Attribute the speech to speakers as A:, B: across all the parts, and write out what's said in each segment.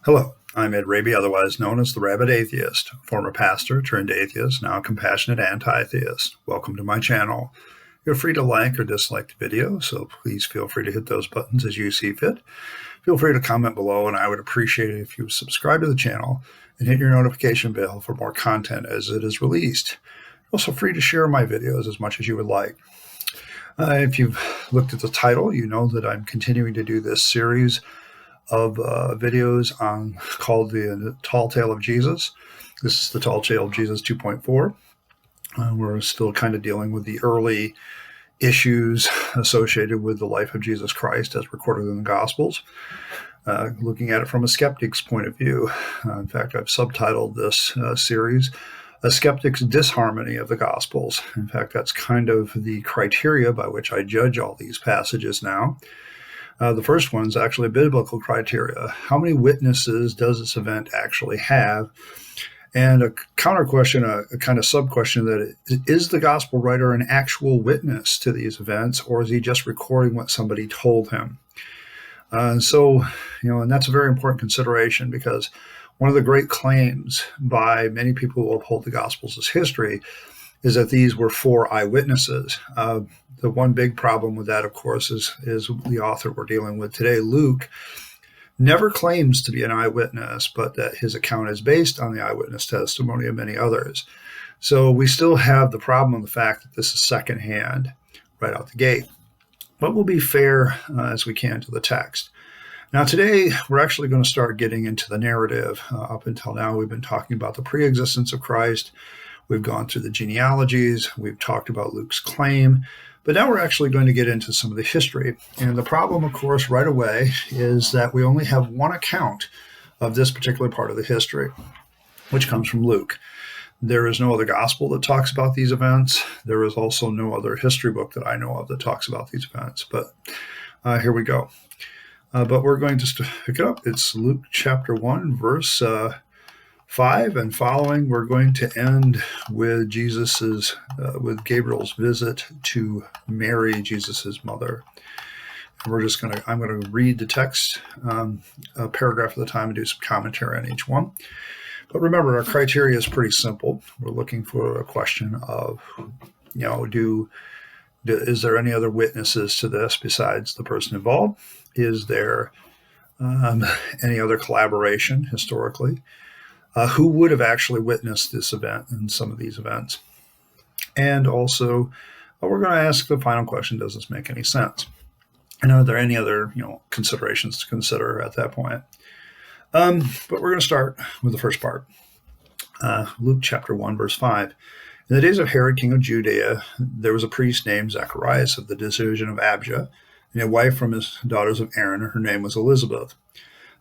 A: Hello, I'm Ed Rabyd, otherwise known as the Rabyd Atheist, former pastor turned atheist, now compassionate anti-theist. Welcome to my channel. You're free to like or dislike the video, so please feel free to hit those buttons as you see fit. Feel free to comment below, and I would appreciate it if you subscribe to the channel and hit your notification bell for more content as it is released. Also free to share my videos as much as you would like. If you've looked at the title, you know that I'm continuing to do this series of videos called the Tall Tale of Jesus. This is the Tall Tale of Jesus 2.4. We're still kind of dealing with the early issues associated with the life of Jesus Christ as recorded in the Gospels, looking at it from a skeptic's point of view. In fact, I've subtitled this series, A Skeptic's Disharmony of the Gospels. In fact, that's kind of the criteria by which I judge all these passages now. The first one is actually a biblical criteria. How many witnesses does this event actually have? And a counter question, a kind of sub-question, that is the gospel writer an actual witness to these events, or is he just recording what somebody told him? And that's a very important consideration, because one of the great claims by many people who uphold the Gospels as history is that these were four eyewitnesses. The one big problem with that, of course, is the author we're dealing with today, Luke, never claims to be an eyewitness, but that his account is based on the eyewitness testimony of many others. So we still have the problem of the fact that this is secondhand right out the gate. But we'll be fair as we can to the text. Now today, we're actually going to start getting into the narrative. Up until now, we've been talking about the pre-existence of Christ. We've gone through the genealogies. We've talked about Luke's claim. But now we're actually going to get into some of the history. And the problem, of course, right away is that we only have one account of this particular part of the history, which comes from Luke. There is no other gospel that talks about these events. There is also no other history book that I know of that talks about these events. But here we go. But we're going to pick it up. It's Luke chapter 1, verse 5 and following. We're going to end with with Gabriel's visit to Mary, Jesus's mother. And I'm going to read the text, a paragraph at a time, and do some commentary on each one. But remember, our criteria is pretty simple. We're looking for a question of, is there any other witnesses to this besides the person involved? Is there any other collaboration historically? Who would have actually witnessed this event and some of these events? And also, we're going to ask the final question, does this make any sense? And are there any other considerations to consider at that point? But we're going to start with the first part. Luke chapter 1, verse 5. In the days of Herod, king of Judea, there was a priest named Zacharias of the division of Abijah, and a wife from his daughters of Aaron, and her name was Elizabeth.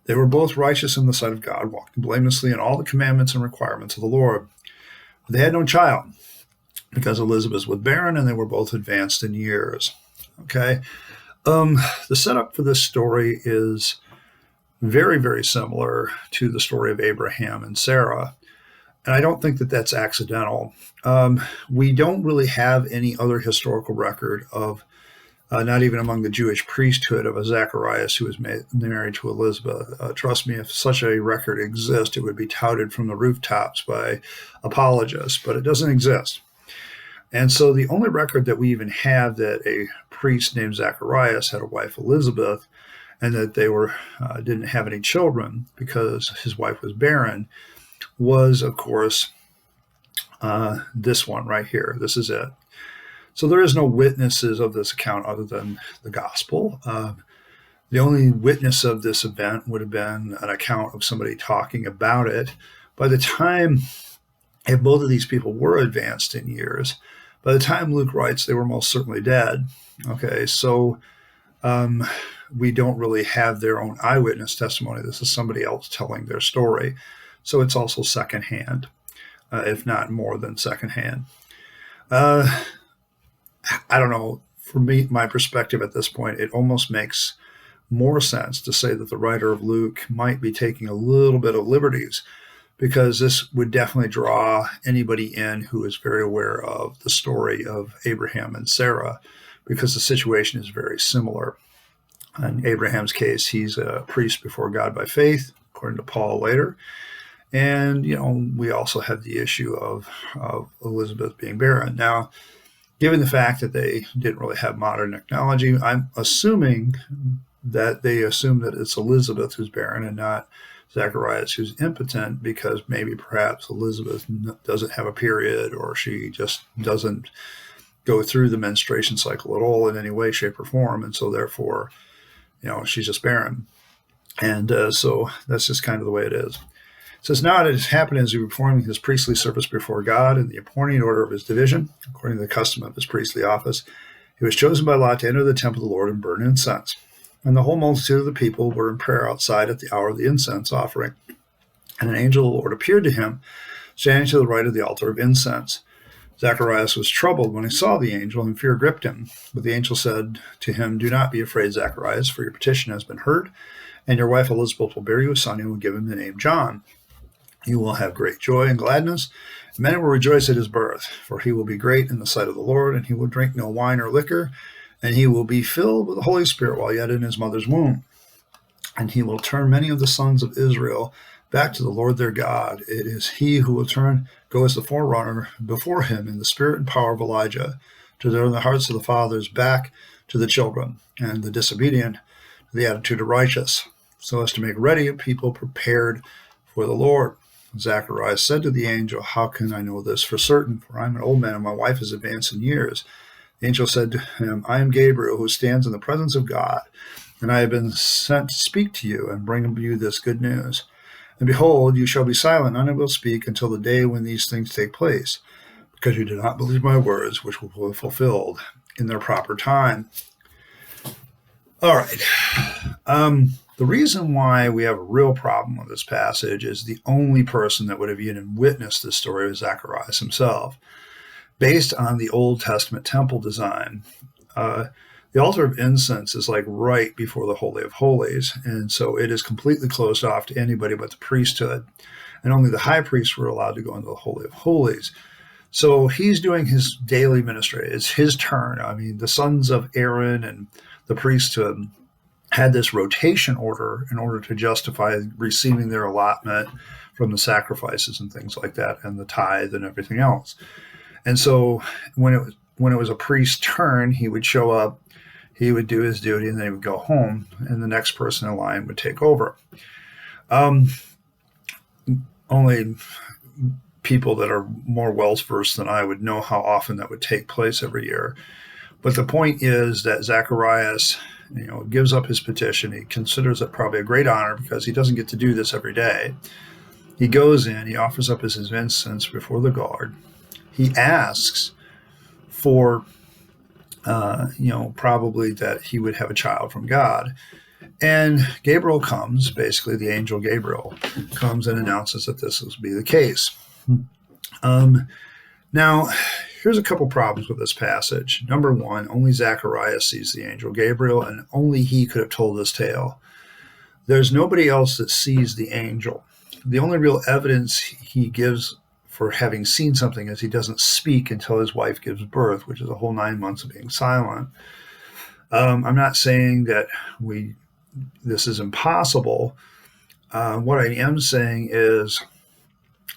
A: They were both righteous in the sight of God, walking blamelessly in all the commandments and requirements of the Lord. But they had no child, because Elizabeth was barren, and they were both advanced in years. Okay, the setup for this story is very, very similar to the story of Abraham and Sarah. And I don't think that that's accidental. We don't really have any other historical record of, not even among the Jewish priesthood, of a Zacharias who was married to Elizabeth. Trust me, if such a record exists, it would be touted from the rooftops by apologists, but it doesn't exist. And so the only record that we even have that a priest named Zacharias had a wife, Elizabeth, and that they didn't have any children because his wife was barren, was, of course, this one right here. This is it. So there is no witnesses of this account other than the gospel. The only witness of this event would have been an account of somebody talking about it. By the time, if both of these people were advanced in years, by the time Luke writes, they were most certainly dead. Okay, so we don't really have their own eyewitness testimony. This is somebody else telling their story. So it's also secondhand, if not more than secondhand. I don't know. For me, my perspective at this point, it almost makes more sense to say that the writer of Luke might be taking a little bit of liberties, because this would definitely draw anybody in who is very aware of the story of Abraham and Sarah, because the situation is very similar. In Abraham's case, he's a priest before God by faith. according to Paul later. And, we also have the issue of Elizabeth being barren. Now, given the fact that they didn't really have modern technology, I'm assuming that they assume that it's Elizabeth who's barren and not Zacharias who's impotent, because maybe perhaps Elizabeth doesn't have a period, or she just doesn't go through the menstruation cycle at all in any way, shape, or form. And so therefore, she's just barren. And so that's just kind of the way it is. It says, now it has happened as he was performing his priestly service before God in the appointing order of his division, according to the custom of his priestly office, he was chosen by lot to enter the temple of the Lord and burn incense. And the whole multitude of the people were in prayer outside at the hour of the incense offering. And an angel of the Lord appeared to him, standing to the right of the altar of incense. Zacharias was troubled when he saw the angel, and fear gripped him. But the angel said to him, do not be afraid, Zacharias, for your petition has been heard, and your wife Elizabeth will bear you a son, and will give him the name John. You will have great joy and gladness. Many will rejoice at his birth, for he will be great in the sight of the Lord, and he will drink no wine or liquor, and he will be filled with the Holy Spirit while yet in his mother's womb. And he will turn many of the sons of Israel back to the Lord their God. It is he who will go as the forerunner before him in the spirit and power of Elijah, to turn the hearts of the fathers back to the children, and the disobedient to the attitude of righteous, so as to make ready a people prepared for the Lord. Zacharias said to the angel, how can I know this for certain? For I am an old man, and my wife is advanced in years. The angel said to him, I am Gabriel, who stands in the presence of God, and I have been sent to speak to you and bring you this good news. And behold, you shall be silent, none will speak until the day when these things take place, because you did not believe my words, which will be fulfilled in their proper time. All right. The reason why we have a real problem with this passage is the only person that would have even witnessed this story was Zacharias himself. Based on the Old Testament temple design, the altar of incense is like right before the Holy of Holies, and so it is completely closed off to anybody but the priesthood, and only the high priests were allowed to go into the Holy of Holies. So he's doing his daily ministry. It's his turn. I mean, the sons of Aaron and the priesthood had this rotation order in order to justify receiving their allotment from the sacrifices and things like that, and the tithe and everything else. And so when it was a priest's turn, he would show up, he would do his duty, and then he would go home, and the next person in line would take over. Only people that are more well-versed than I would know how often that would take place every year. But the point is that Zacharias, gives up his petition. He considers it probably a great honor because he doesn't get to do this every day. He goes in, he offers up his incense before the guard. He asks for, probably that he would have a child from God. And Gabriel comes, basically the angel Gabriel comes and announces that this will be the case. Now, here's a couple problems with this passage. Number one, only Zacharias sees the angel Gabriel, and only he could have told this tale. There's nobody else that sees the angel. The only real evidence he gives for having seen something is he doesn't speak until his wife gives birth, which is a whole 9 months of being silent. I'm not saying that this is impossible. What I am saying is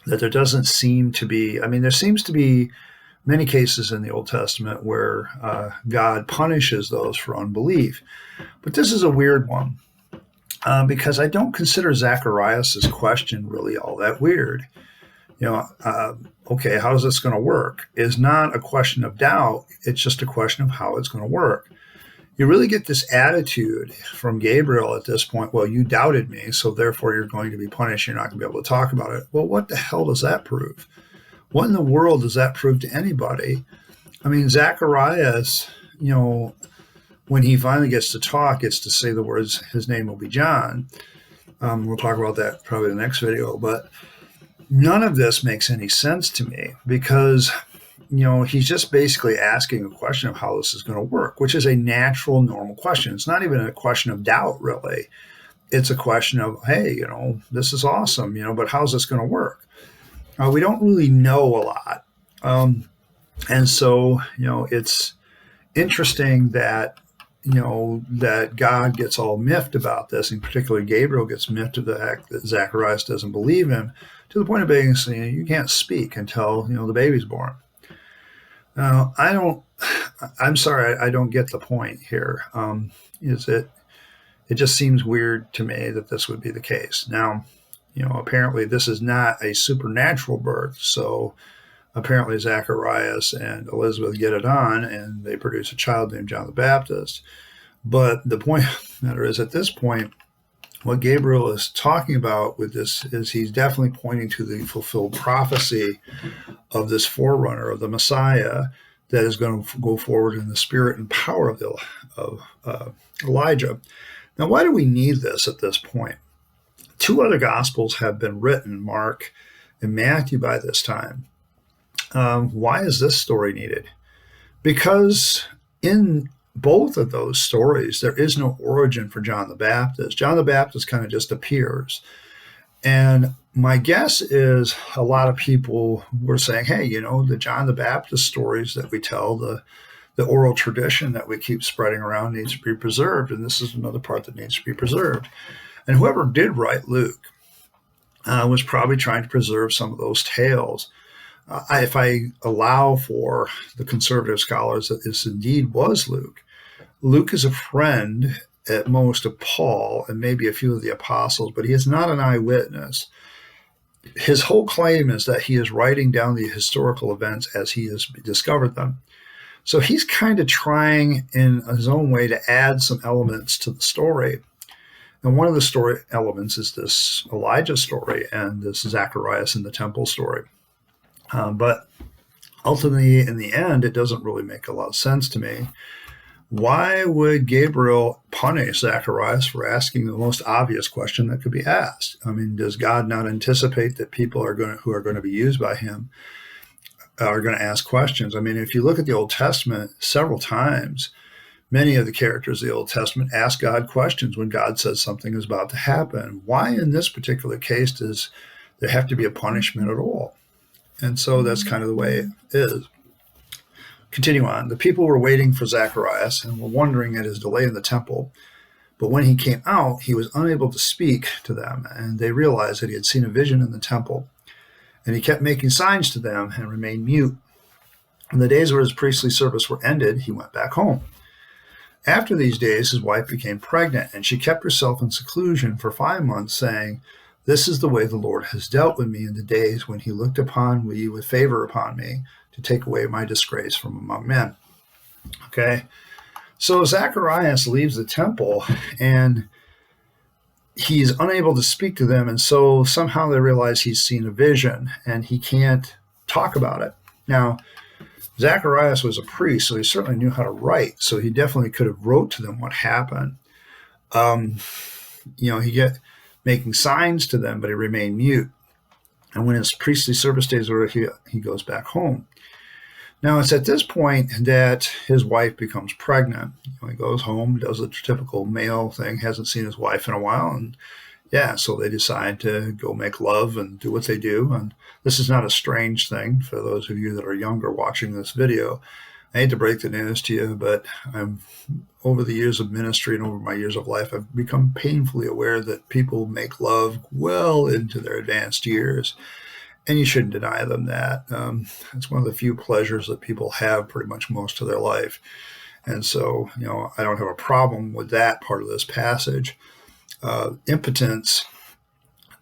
A: that there doesn't seem to be, there seems to be many cases in the Old Testament where God punishes those for unbelief. But this is a weird one because I don't consider Zacharias' question really all that weird. Okay, how is this going to work? Is not a question of doubt. It's just a question of how it's going to work. You really get this attitude from Gabriel at this point, well, you doubted me, so therefore you're going to be punished. You're not going to be able to talk about it. Well, what the hell does that prove? What in the world does that prove to anybody? Zacharias, when he finally gets to talk, gets to say the words, his name will be John. We'll talk about that probably in the next video, but none of this makes any sense to me because, he's just basically asking a question of how this is going to work, which is a natural, normal question. It's not even a question of doubt, really. It's a question of, hey, this is awesome, but how's this going to work? We don't really know a lot. And so, it's interesting that, that God gets all miffed about this, and particularly Gabriel gets miffed of the fact that Zacharias doesn't believe him, to the point of being saying, you can't speak until, the baby's born. Now, I'm sorry, I don't get the point here. It just seems weird to me that this would be the case. Now, apparently this is not a supernatural birth, so apparently Zacharias and Elizabeth get it on, and they produce a child named John the Baptist. But the point of the matter is, at this point, what Gabriel is talking about with this is he's definitely pointing to the fulfilled prophecy of this forerunner of the Messiah that is going to go forward in the spirit and power of Elijah. Now, why do we need this at this point? 2 other Gospels have been written, Mark and Matthew, by this time. Why is this story needed? Because in both of those stories, there is no origin for John the Baptist. John the Baptist kind of just appears. And my guess is a lot of people were saying, hey, the John the Baptist stories that we tell, the oral tradition that we keep spreading around needs to be preserved. And this is another part that needs to be preserved. And whoever did write Luke was probably trying to preserve some of those tales. If I allow for the conservative scholars that this indeed was Luke, Luke is a friend at most of Paul and maybe a few of the apostles, but he is not an eyewitness. His whole claim is that he is writing down the historical events as he has discovered them. So he's kind of trying in his own way to add some elements to the story. And one of the story elements is this Elijah story and this Zacharias in the temple story. But ultimately, in the end, it doesn't really make a lot of sense to me. Why would Gabriel punish Zacharias for asking the most obvious question that could be asked? I mean, does God not anticipate that people who are going to be used by him are going to ask questions? I mean, if you look at the Old Testament, several times, many of the characters of the Old Testament ask God questions when God says something is about to happen. Why in this particular case does there have to be a punishment at all? And so that's kind of the way it is. Continue on. The people were waiting for Zacharias and were wondering at his delay in the temple. But when he came out, he was unable to speak to them, and they realized that he had seen a vision in the temple. And he kept making signs to them and remained mute. When the days of his priestly service were ended, he went back home. After these days, his wife became pregnant, and she kept herself in seclusion for 5 months, saying, "This is the way the Lord has dealt with me in the days when he looked upon me with favor upon me, to take away my disgrace from among men." Okay, so Zacharias leaves the temple, and he's unable to speak to them, and so somehow they realize he's seen a vision, and he can't talk about it. Now, Zacharias was a priest, so he certainly knew how to write, so he definitely could have wrote to them what happened. He get making signs to them, but he remained mute. And when his priestly service days were, he goes back home. Now, it's at this point that his wife becomes pregnant. He goes home, does the typical male thing, hasn't seen his wife in a while, and so they decide to go make love and do what they do. And this is not a strange thing for those of you that are younger watching this video. I hate to break the news to you, but over the years of ministry and over my years of life, I've become painfully aware that people make love well into their advanced years, and you shouldn't deny them that. It's one of the few pleasures that people have pretty much most of their life. And so, I don't have a problem with that part of this passage. Impotence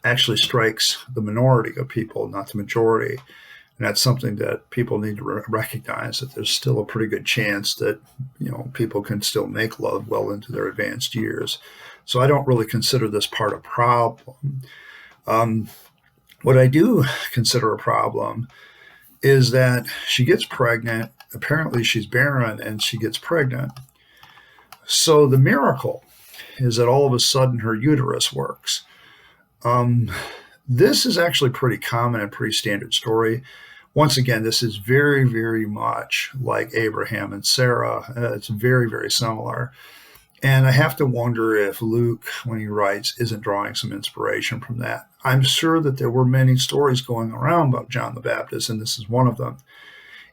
A: actually strikes the minority of people, not the majority. And that's something that people need to recognize, that there's still a pretty good chance that, people can still make love well into their advanced years. So I don't really consider this part a problem. What I do consider a problem is that she gets pregnant. Apparently she's barren and she gets pregnant. So the miracle is that all of a sudden her uterus works. This is actually pretty common and pretty standard story. Once again, this is very, very much like Abraham and Sarah. It's very, very similar. And I have to wonder if Luke, when he writes, isn't drawing some inspiration from that. I'm sure that there were many stories going around about John the Baptist, and this is one of them.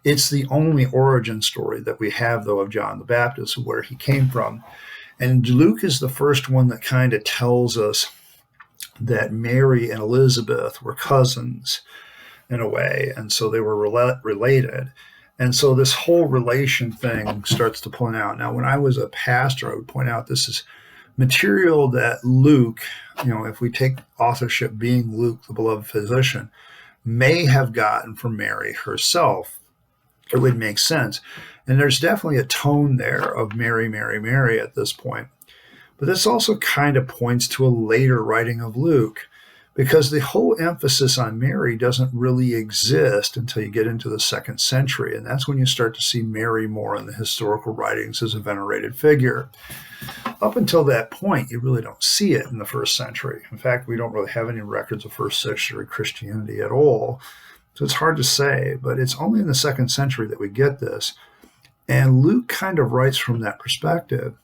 A: It's the only origin story that we have, though, of John the Baptist, where he came from. And Luke is the first one that kind of tells us that Mary and Elizabeth were cousins in a way, and so they were related. And so this whole relation thing starts to point out. Now, when I was a pastor, I would point out this is material that Luke, if we take authorship being Luke, the beloved physician, may have gotten from Mary herself. It would make sense. And there's definitely a tone there of Mary, Mary, Mary at this point. But this also kind of points to a later writing of Luke, because the whole emphasis on Mary doesn't really exist until you get into the 2nd century. And that's when you start to see Mary more in the historical writings as a venerated figure. Up until that point, you really don't see it in the 1st century. In fact, we don't really have any records of 1st century Christianity at all. So it's hard to say, but it's only in the 2nd century that we get this. And Luke kind of writes from that perspective.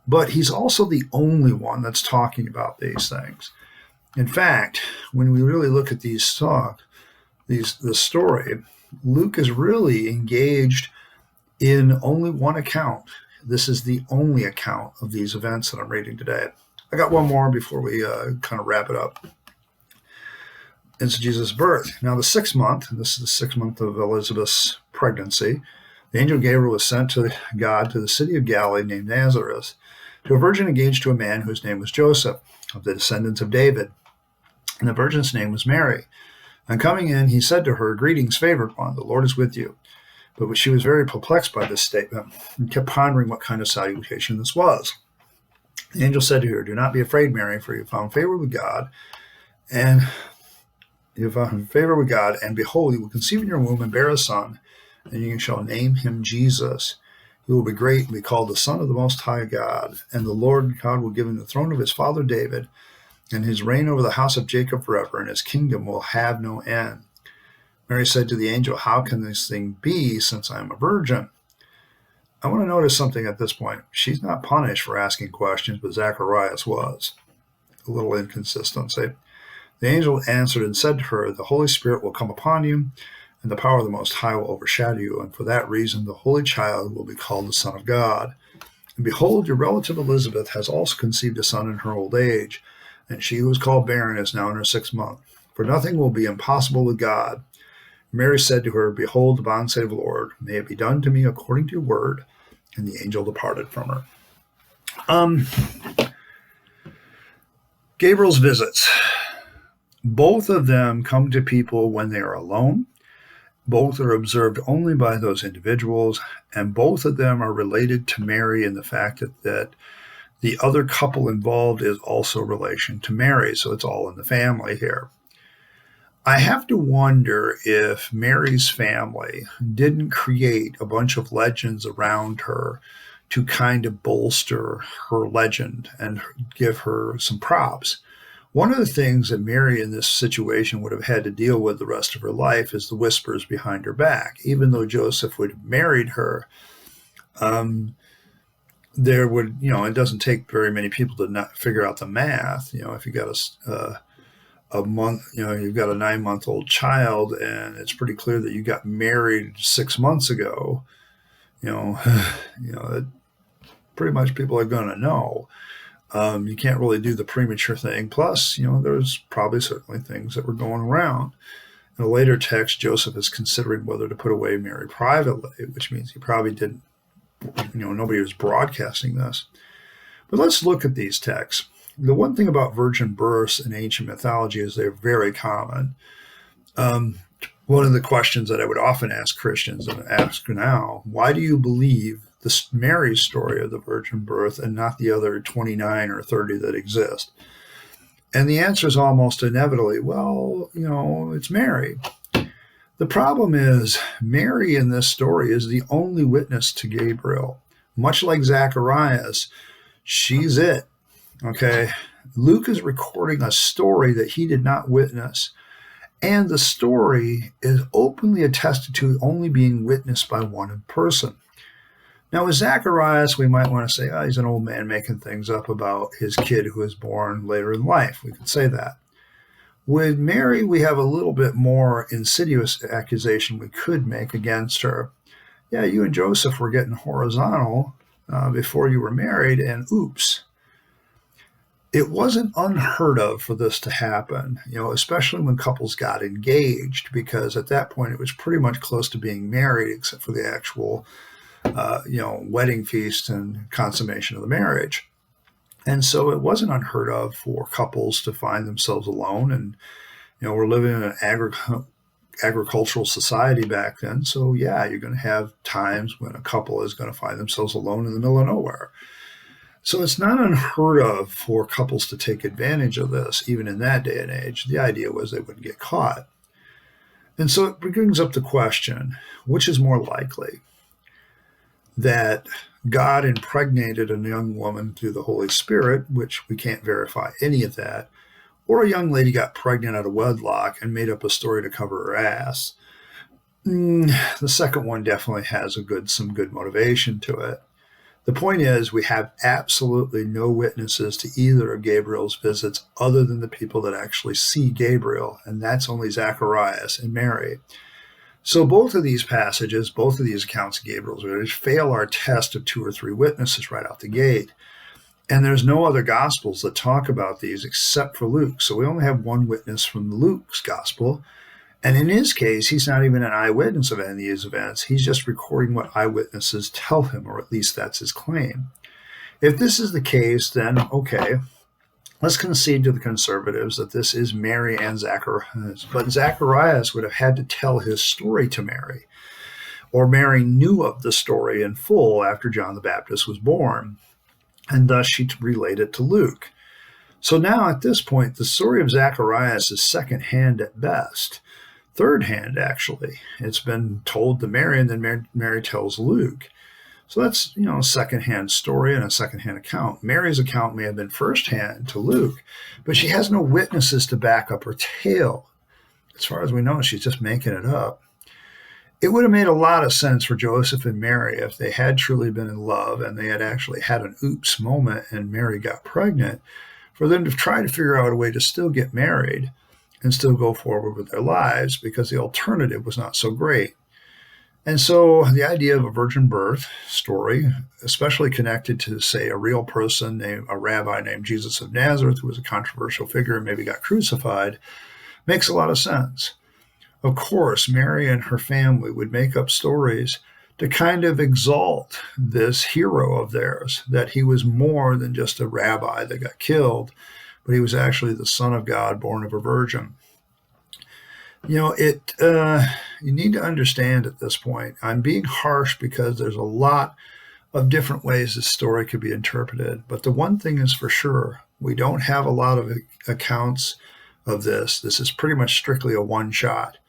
A: But he's also the only one that's talking about these things. In fact, when we really look at the story, Luke is really engaged in only one account. This is the only account of these events that I'm reading today. I got one more before we kind of wrap it up. It's Jesus' birth. Now, the 6th month, and this is the 6th month of Elizabeth's pregnancy, the angel Gabriel was sent to God to the city of Galilee named Nazareth, to a virgin engaged to a man whose name was Joseph, of the descendants of David. And the virgin's name was Mary. On coming in, he said to her, "Greetings, favored one, the Lord is with you." But she was very perplexed by this statement and kept pondering what kind of salutation this was. The angel said to her, "Do not be afraid, Mary, for you have found favor with God. And behold, you will conceive in your womb and bear a son, and you shall name him Jesus. He will be great and be called the Son of the Most High God. And the Lord God will give him the throne of his father David, and his reign over the house of Jacob forever, and his kingdom will have no end." Mary said to the angel, "How can this thing be, since I am a virgin?" I want to notice something at this point. She's not punished for asking questions, but Zacharias was. A little inconsistency. The angel answered and said to her, "The Holy Spirit will come upon you, and the power of the Most High will overshadow you, and for that reason the Holy Child will be called the Son of God. And behold, your relative Elizabeth has also conceived a son in her old age, and she who is called barren is now in her 6th month. For nothing will be impossible with God." Mary said to her, "Behold, the bondslave of the Lord, may it be done to me according to your word." And the angel departed from her. Gabriel's visits. Both of them come to people when they are alone. Both are observed only by those individuals, and both of them are related to Mary in the fact that the other couple involved is also relation to Mary, so it's all in the family here. I have to wonder if Mary's family didn't create a bunch of legends around her to kind of bolster her legend and give her some props. One of the things that Mary in this situation would have had to deal with the rest of her life is the whispers behind her back. Even though Joseph would have married her, there would, it doesn't take very many people to not figure out the math. If you got a month, you've got a 9-month-old child, and it's pretty clear that you got married 6 months ago. Pretty much people are going to know. You can't really do the premature thing. Plus, there's probably certainly things that were going around. In a later text, Joseph is considering whether to put away Mary privately, which means he probably didn't, nobody was broadcasting this. But let's look at these texts. The one thing about virgin births in ancient mythology is they're very common. One of the questions that I would often ask Christians and ask now, why do you believe this Mary's story of the virgin birth and not the other 29 or 30 that exist? And the answer is almost inevitably, well, it's Mary. The problem is Mary in this story is the only witness to Gabriel. Much like Zacharias, she's it. Okay, Luke is recording a story that he did not witness, and the story is openly attested to only being witnessed by one person. Now, with Zacharias, we might want to say, he's an old man making things up about his kid who was born later in life. We could say that. With Mary, we have a little bit more insidious accusation we could make against her. Yeah, you and Joseph were getting horizontal before you were married, and oops. It wasn't unheard of for this to happen, especially when couples got engaged, because at that point it was pretty much close to being married, except for the actual, wedding feast and consummation of the marriage. And so it wasn't unheard of for couples to find themselves alone. And, we're living in an agricultural society back then. So, yeah, you're going to have times when a couple is going to find themselves alone in the middle of nowhere. So it's not unheard of for couples to take advantage of this, even in that day and age. The idea was they wouldn't get caught. And so it brings up the question, which is more likely? That God impregnated a young woman through the Holy Spirit, which we can't verify any of that, or a young lady got pregnant out of wedlock and made up a story to cover her ass. The second one definitely has some good motivation to it. The point is, we have absolutely no witnesses to either of Gabriel's visits other than the people that actually see Gabriel, and that's only Zacharias and Mary. So both of these passages, both of these accounts of Gabriel's visits fail our test of 2 or 3 witnesses right out the gate. And there's no other Gospels that talk about these except for Luke. So we only have one witness from Luke's Gospel. And in his case, he's not even an eyewitness of any of these events. He's just recording what eyewitnesses tell him, or at least that's his claim. If this is the case, then okay, let's concede to the conservatives that this is Mary and Zacharias. But Zacharias would have had to tell his story to Mary, or Mary knew of the story in full after John the Baptist was born, and thus she relayed it to Luke. So now at this point, the story of Zacharias is secondhand at best. Third hand, actually. It's been told to Mary, and then Mary tells Luke. So that's, a secondhand story and a secondhand account. Mary's account may have been firsthand to Luke, but she has no witnesses to back up her tale. As far as we know, she's just making it up. It would have made a lot of sense for Joseph and Mary if they had truly been in love and they had actually had an oops moment and Mary got pregnant, for them to try to figure out a way to still get married and still go forward with their lives, because the alternative was not so great. And so the idea of a virgin birth story, especially connected to, say, a real person, a rabbi named Jesus of Nazareth, who was a controversial figure and maybe got crucified, makes a lot of sense. Of course, Mary and her family would make up stories to kind of exalt this hero of theirs, that he was more than just a rabbi that got killed, but he was actually the Son of God, born of a virgin. You need to understand at this point, I'm being harsh because there's a lot of different ways this story could be interpreted. But the one thing is for sure, we don't have a lot of accounts of this. This is pretty much strictly a one-shot.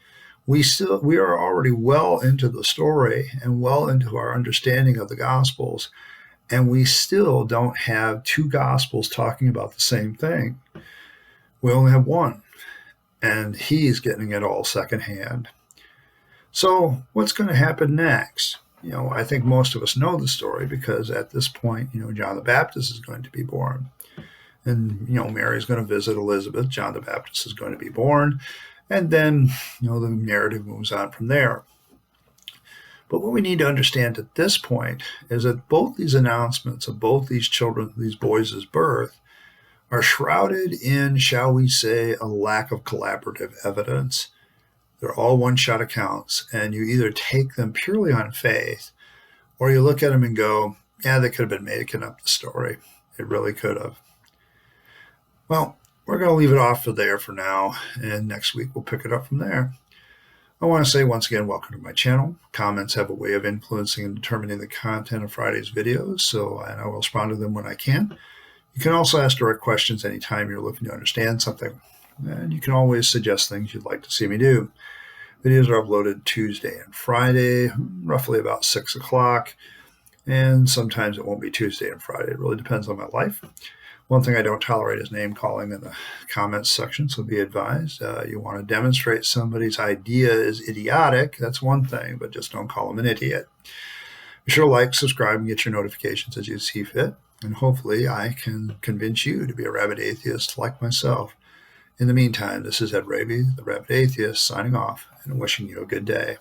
A: We are already well into the story and well into our understanding of the Gospels, and we still don't have 2 Gospels talking about the same thing. We only have one, and he's getting it all secondhand. So what's going to happen next? I think most of us know the story, because at this point, John the Baptist is going to be born. And, Mary's going to visit Elizabeth. John the Baptist is going to be born. And then, the narrative moves on from there. But what we need to understand at this point is that both these announcements of both these children, these boys' birth, are shrouded in, shall we say, a lack of collaborative evidence. They're all one-shot accounts, and you either take them purely on faith, or you look at them and go, yeah, they could have been making up the story. It really could have. Well, we're going to leave it off there for now, and next week we'll pick it up from there. I want to say once again, welcome to my channel. Comments have a way of influencing and determining the content of Friday's videos, and I will respond to them when I can. You can also ask direct questions anytime you're looking to understand something, and you can always suggest things you'd like to see me do. Videos are uploaded Tuesday and Friday, roughly about 6 o'clock, and sometimes it won't be Tuesday and Friday. It really depends on my life. One thing I don't tolerate is name calling in the comments section, so be advised. You want to demonstrate somebody's idea is idiotic, that's one thing, but just don't call them an idiot. Be sure to like, subscribe, and get your notifications as you see fit, and hopefully I can convince you to be a rabid atheist like myself. In the meantime, this is Ed Rabyd, the Rabyd Atheist, signing off and wishing you a good day.